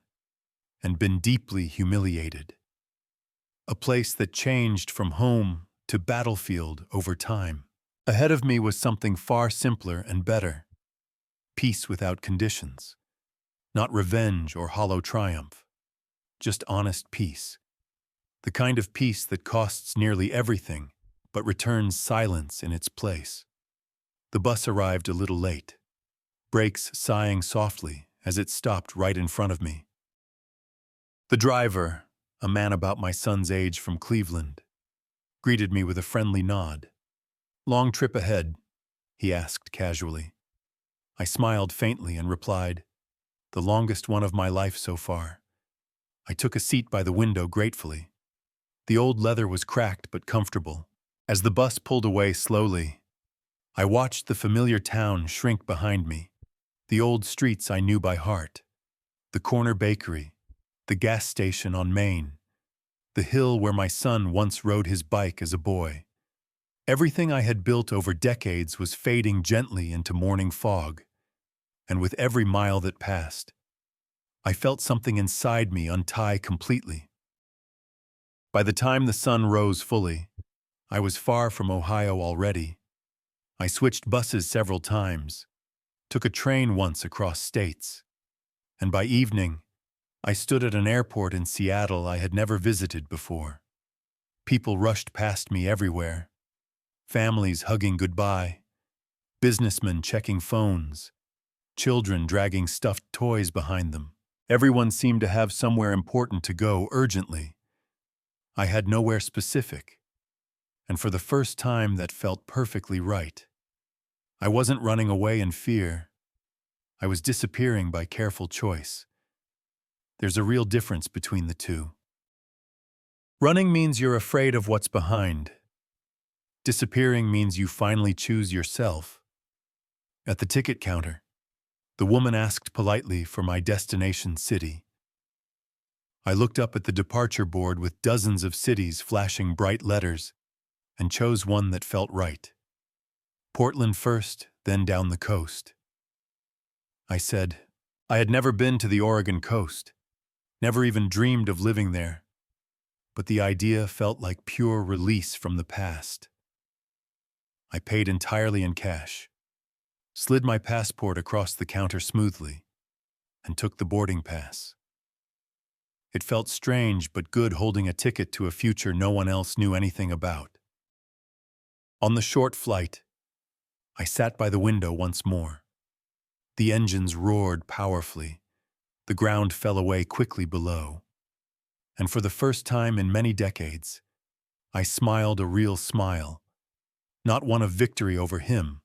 and been deeply humiliated. A place that changed from home to battlefield over time. Ahead of me was something far simpler and better. Peace without conditions. Not revenge or hollow triumph. Just honest peace. The kind of peace that costs nearly everything, but returns silence in its place. The bus arrived a little late, brakes sighing softly as it stopped right in front of me. The driver, a man about my son's age from Cleveland, greeted me with a friendly nod. "Long trip ahead?" he asked casually. I smiled faintly and replied, "The longest one of my life so far." I took a seat by the window gratefully. The old leather was cracked but comfortable. As the bus pulled away slowly, I watched the familiar town shrink behind me, the old streets I knew by heart, the corner bakery, the gas station on Main, the hill where my son once rode his bike as a boy. Everything I had built over decades was fading gently into morning fog, and with every mile that passed, I felt something inside me untie completely. By the time the sun rose fully, I was far from Ohio already. I switched buses several times, took a train once across states, and by evening, I stood at an airport in Seattle I had never visited before. People rushed past me everywhere, families hugging goodbye, businessmen checking phones, children dragging stuffed toys behind them. Everyone seemed to have somewhere important to go urgently. I had nowhere specific, and for the first time that felt perfectly right. I wasn't running away in fear. I was disappearing by careful choice. There's a real difference between the two. Running means you're afraid of what's behind. Disappearing means you finally choose yourself. At the ticket counter, the woman asked politely for my destination city. I looked up at the departure board with dozens of cities flashing bright letters and chose one that felt right. Portland first, then down the coast. I said, I had never been to the Oregon coast, never even dreamed of living there, but the idea felt like pure release from the past. I paid entirely in cash, slid my passport across the counter smoothly, and took the boarding pass. It felt strange but good holding a ticket to a future no one else knew anything about. On the short flight, I sat by the window once more. The engines roared powerfully. The ground fell away quickly below. And for the first time in many decades, I smiled a real smile, not one of victory over him,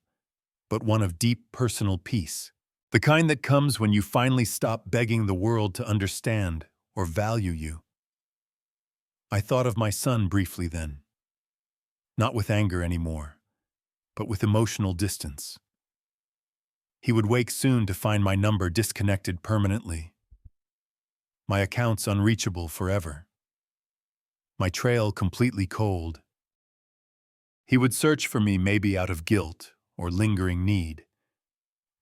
but one of deep personal peace, the kind that comes when you finally stop begging the world to understand or value you. I thought of my son briefly then, not with anger anymore, but with emotional distance. He would wake soon to find my number disconnected permanently, my accounts unreachable forever, my trail completely cold. He would search for me maybe out of guilt or lingering need,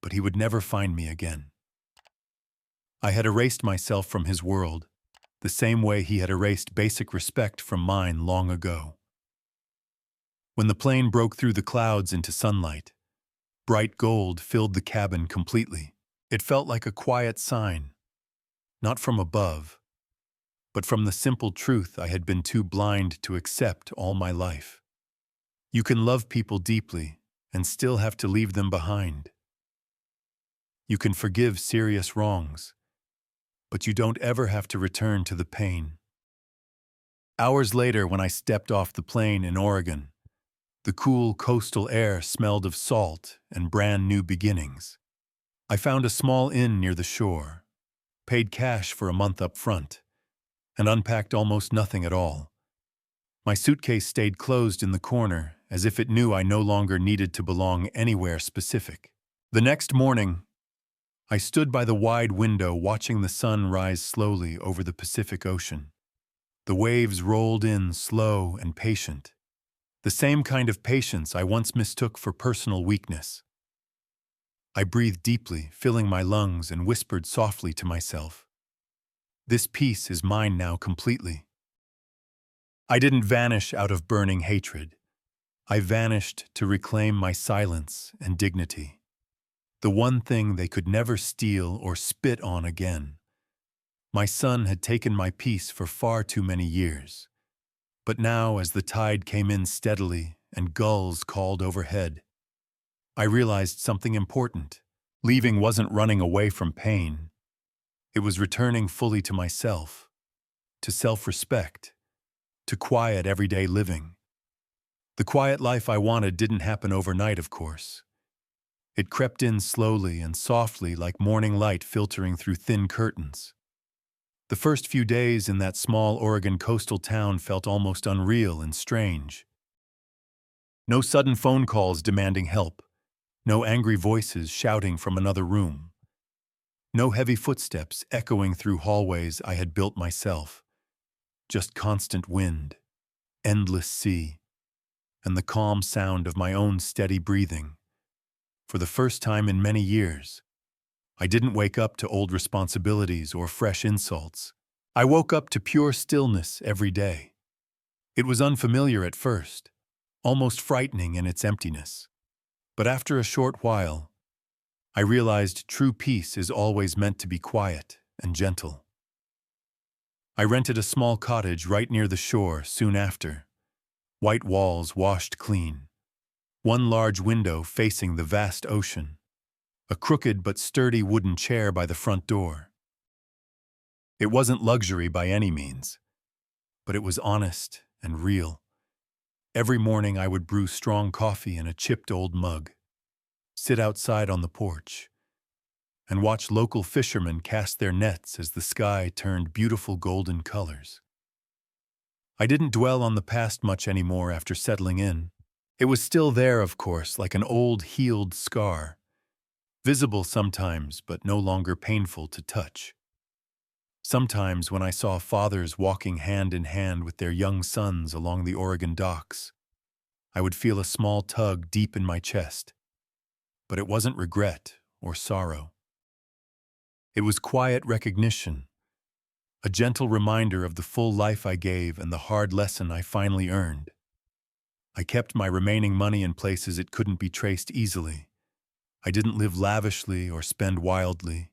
but he would never find me again. I had erased myself from his world, the same way he had erased basic respect from mine long ago. When the plane broke through the clouds into sunlight, bright gold filled the cabin completely. It felt like a quiet sign, not from above, but from the simple truth I had been too blind to accept all my life. You can love people deeply and still have to leave them behind. You can forgive serious wrongs, but you don't ever have to return to the pain. Hours later, when I stepped off the plane in Oregon, the cool coastal air smelled of salt and brand new beginnings. I found a small inn near the shore, paid cash for a month up front, and unpacked almost nothing at all. My suitcase stayed closed in the corner, as if it knew I no longer needed to belong anywhere specific. The next morning, I stood by the wide window watching the sun rise slowly over the Pacific Ocean. The waves rolled in slow and patient, the same kind of patience I once mistook for personal weakness. I breathed deeply, filling my lungs, and whispered softly to myself, "This peace is mine now completely." I didn't vanish out of burning hatred. I vanished to reclaim my silence and dignity, the one thing they could never steal or spit on again. My son had taken my peace for far too many years. But now, as the tide came in steadily and gulls called overhead, I realized something important. Leaving wasn't running away from pain. It was returning fully to myself, to self-respect, to quiet everyday living. The quiet life I wanted didn't happen overnight, of course. It crept in slowly and softly like morning light filtering through thin curtains. The first few days in that small Oregon coastal town felt almost unreal and strange. No sudden phone calls demanding help, no angry voices shouting from another room, no heavy footsteps echoing through hallways I had built myself, just constant wind, endless sea, and the calm sound of my own steady breathing. For the first time in many years, I didn't wake up to old responsibilities or fresh insults. I woke up to pure stillness every day. It was unfamiliar at first, almost frightening in its emptiness. But after a short while, I realized true peace is always meant to be quiet and gentle. I rented a small cottage right near the shore soon after. White walls washed clean. One large window facing the vast ocean. A crooked but sturdy wooden chair by the front door. It wasn't luxury by any means, but it was honest and real. Every morning I would brew strong coffee in a chipped old mug, sit outside on the porch, and watch local fishermen cast their nets as the sky turned beautiful golden colors. I didn't dwell on the past much anymore after settling in. It was still there, of course, like an old healed scar, visible sometimes but no longer painful to touch. Sometimes when I saw fathers walking hand in hand with their young sons along the Oregon docks, I would feel a small tug deep in my chest. But it wasn't regret or sorrow. It was quiet recognition, a gentle reminder of the full life I gave and the hard lesson I finally earned. I kept my remaining money in places it couldn't be traced easily. I didn't live lavishly or spend wildly.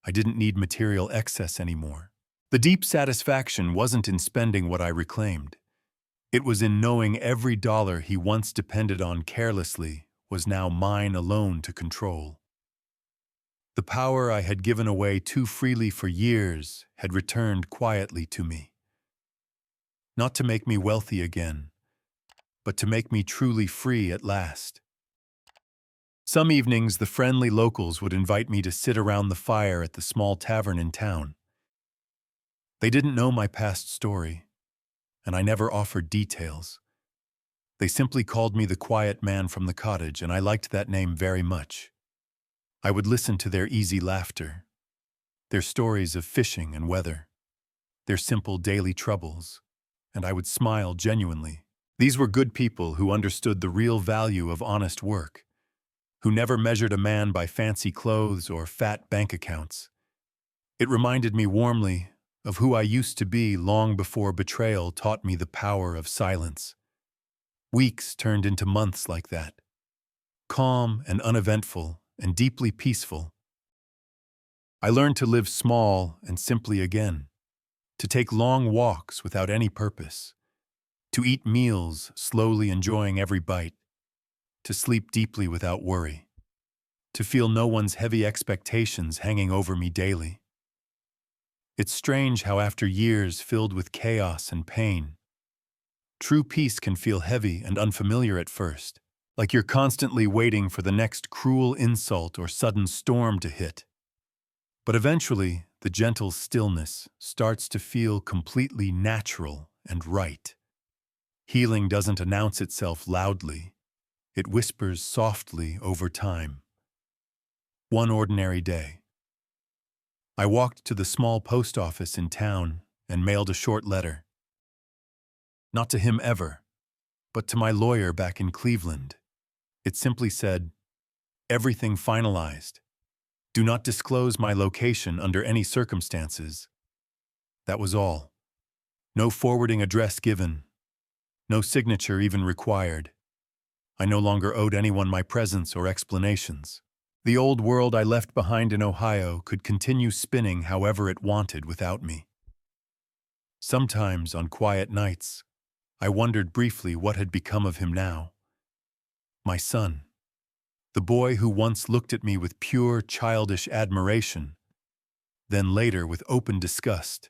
I didn't need material excess anymore. The deep satisfaction wasn't in spending what I reclaimed. It was in knowing every dollar he once depended on carelessly was now mine alone to control. The power I had given away too freely for years had returned quietly to me. Not to make me wealthy again, but to make me truly free at last. Some evenings, the friendly locals would invite me to sit around the fire at the small tavern in town. They didn't know my past story, and I never offered details. They simply called me the quiet man from the cottage, and I liked that name very much. I would listen to their easy laughter, their stories of fishing and weather, their simple daily troubles, and I would smile genuinely. These were good people who understood the real value of honest work, who never measured a man by fancy clothes or fat bank accounts. It reminded me warmly of who I used to be long before betrayal taught me the power of silence. Weeks turned into months like that, calm and uneventful and deeply peaceful. I learned to live small and simply again, to take long walks without any purpose, to eat meals slowly enjoying every bite, to sleep deeply without worry, to feel no one's heavy expectations hanging over me daily. It's strange how after years filled with chaos and pain, true peace can feel heavy and unfamiliar at first, like you're constantly waiting for the next cruel insult or sudden storm to hit. But eventually, the gentle stillness starts to feel completely natural and right. Healing doesn't announce itself loudly. It whispers softly over time. One ordinary day, I walked to the small post office in town and mailed a short letter. Not to him ever, but to my lawyer back in Cleveland. It simply said, "Everything finalized. Do not disclose my location under any circumstances." That was all. No forwarding address given. No signature even required. I no longer owed anyone my presence or explanations. The old world I left behind in Ohio could continue spinning however it wanted without me. Sometimes, on quiet nights, I wondered briefly what had become of him now. My son, the boy who once looked at me with pure, childish admiration, then later with open disgust.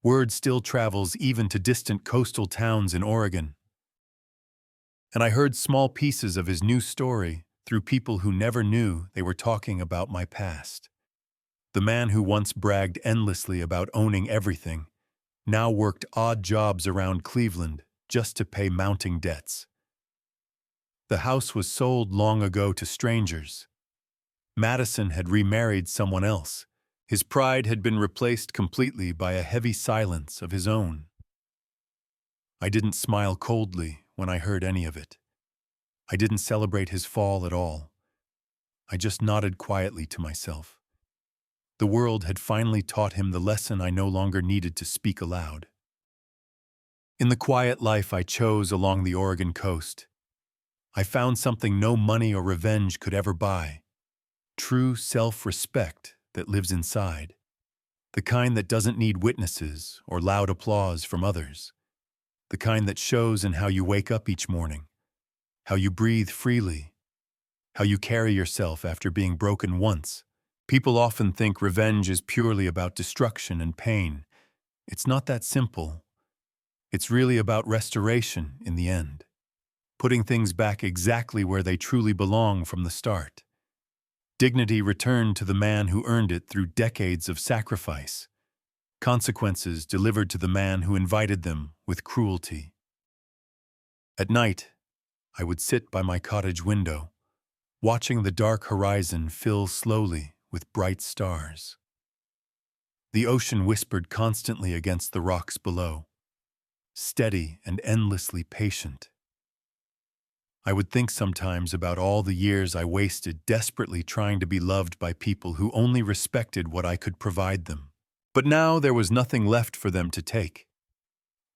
Word still travels even to distant coastal towns in Oregon. And I heard small pieces of his new story through people who never knew they were talking about my past. The man who once bragged endlessly about owning everything now worked odd jobs around Cleveland just to pay mounting debts. The house was sold long ago to strangers. Madison had remarried someone else. His pride had been replaced completely by a heavy silence of his own. I didn't smile coldly when I heard any of it. I didn't celebrate his fall at all. I just nodded quietly to myself. The world had finally taught him the lesson I no longer needed to speak aloud. In the quiet life I chose along the Oregon coast, I found something no money or revenge could ever buy. True self-respect that lives inside. The kind that doesn't need witnesses or loud applause from others. The kind that shows in how you wake up each morning, how you breathe freely, how you carry yourself after being broken once. People often think revenge is purely about destruction and pain. It's not that simple. It's really about restoration in the end. Putting things back exactly where they truly belong from the start. Dignity returned to the man who earned it through decades of sacrifice. Consequences delivered to the man who invited them with cruelty. At night, I would sit by my cottage window, watching the dark horizon fill slowly with bright stars. The ocean whispered constantly against the rocks below, steady and endlessly patient. I would think sometimes about all the years I wasted desperately trying to be loved by people who only respected what I could provide them. But now there was nothing left for them to take.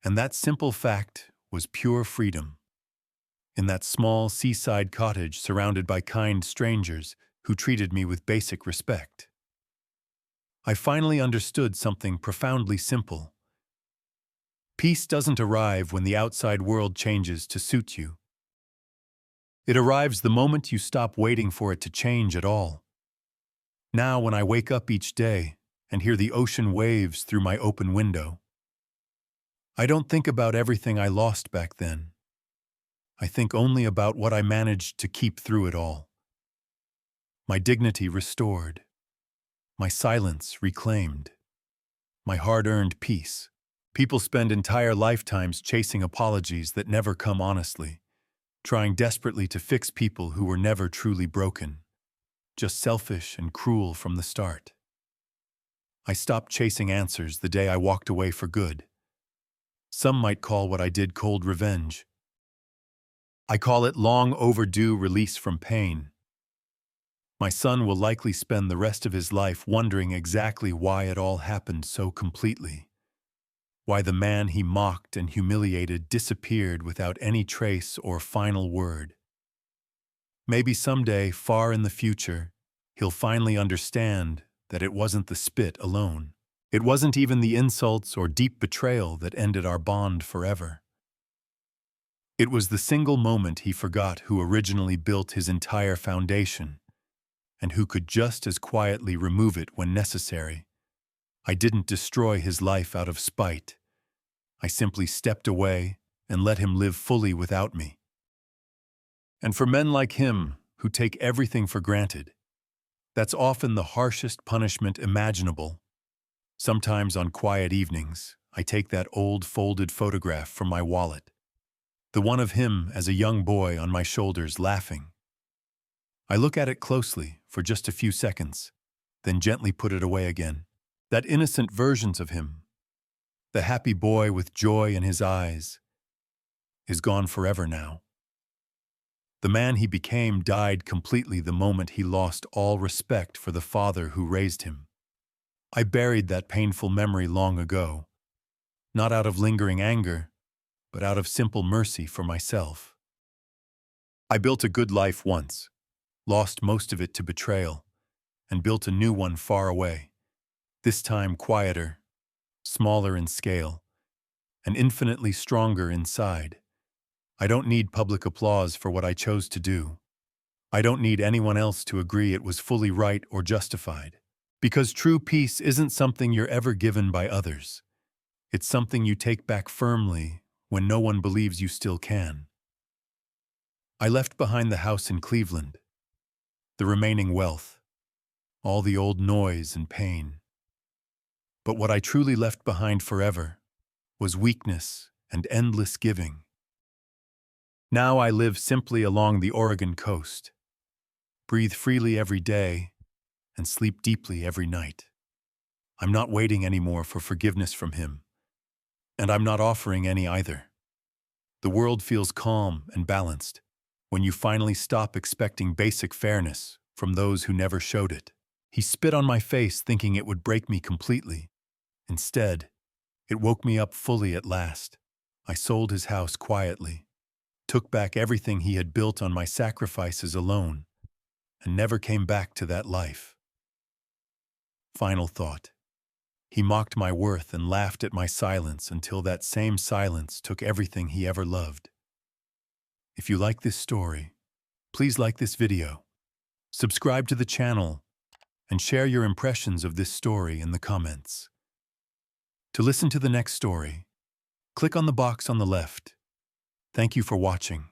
And that simple fact was pure freedom. In that small seaside cottage surrounded by kind strangers who treated me with basic respect. I finally understood something profoundly simple. Peace doesn't arrive when the outside world changes to suit you. It arrives the moment you stop waiting for it to change at all. Now, when I wake up each day and hear the ocean waves through my open window, I don't think about everything I lost back then. I think only about what I managed to keep through it all. My dignity restored, my silence reclaimed, my hard-earned peace. People spend entire lifetimes chasing apologies that never come honestly, trying desperately to fix people who were never truly broken, just selfish and cruel from the start. I stopped chasing answers the day I walked away for good. Some might call what I did cold revenge. I call it long overdue release from pain. My son will likely spend the rest of his life wondering exactly why it all happened so completely. Why the man he mocked and humiliated disappeared without any trace or final word. Maybe someday, far in the future, he'll finally understand that it wasn't the spit alone. It wasn't even the insults or deep betrayal that ended our bond forever. It was the single moment he forgot who originally built his entire foundation, and who could just as quietly remove it when necessary. I didn't destroy his life out of spite. I simply stepped away and let him live fully without me. And for men like him, who take everything for granted, that's often the harshest punishment imaginable. Sometimes on quiet evenings, I take that old folded photograph from my wallet, the one of him as a young boy on my shoulders laughing. I look at it closely for just a few seconds, then gently put it away again. That innocent version of him, the happy boy with joy in his eyes, is gone forever now. The man he became died completely the moment he lost all respect for the father who raised him. I buried that painful memory long ago, not out of lingering anger, but out of simple mercy for myself. I built a good life once, lost most of it to betrayal, and built a new one far away, this time quieter, smaller in scale, and infinitely stronger inside. I don't need public applause for what I chose to do. I don't need anyone else to agree it was fully right or justified. Because true peace isn't something you're ever given by others. It's something you take back firmly when no one believes you still can. I left behind the house in Cleveland, the remaining wealth, all the old noise and pain. But what I truly left behind forever was weakness and endless giving. Now I live simply along the Oregon coast, breathe freely every day, and sleep deeply every night. I'm not waiting anymore for forgiveness from him, and I'm not offering any either. The world feels calm and balanced when you finally stop expecting basic fairness from those who never showed it. He spit on my face thinking it would break me completely. Instead, it woke me up fully at last. I sold his house quietly, took back everything he had built on my sacrifices alone, and never came back to that life. Final thought. He mocked my worth and laughed at my silence until that same silence took everything he ever loved. If you like this story, please like this video, subscribe to the channel, and share your impressions of this story in the comments. To listen to the next story, click on the box on the left. Thank you for watching.